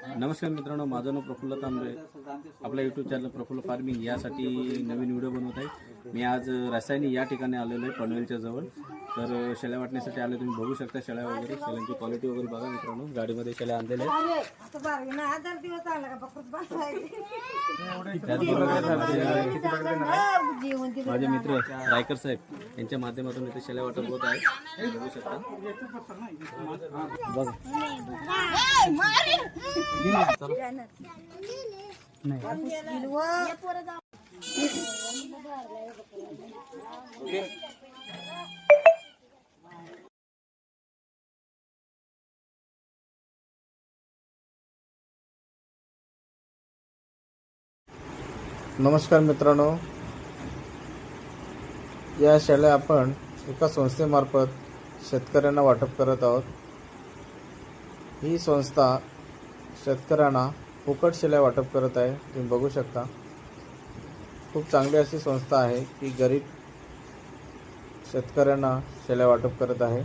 नमस्कार मित्रांनो, माझं नाव प्रफुल्ल तांबे. आपल्या यूट्यूब चॅनल प्रफुल्ल फार्मिंग यासाठी नवीन व्हिडिओ बनवत आहे. मी आज रसायनी या ठिकाणी आलेलो आहे, पनवेलच्या जवळ. तर शेळ्या वाटण्यासाठी आले. तुम्ही बघू शकता शेळ्या वगैरे, शेळ्यांची क्वालिटी वगैरे बघा मित्रांनो. गाडीमध्ये शेळ्या आणलेल्या आहेत. माझे मित्र रायकर साहेब यांच्या माध्यमातून इथे शेळ्या वाटप होत आहे. बघू शकता बघा. नमस्कार मित्रांनो, या शेळ्या आपण एका संस्थेमार्फत शेतकऱ्यांना वाटप करत आहोत. ही संस्था शेतकऱ्यांना फुकट शेळ्या वाटप करत आहे. तुम्ही बघू शकता, खूप चांगली अशी संस्था आहे की गरीब शेतकऱ्यांना शेळ्या वाटप करत आहे.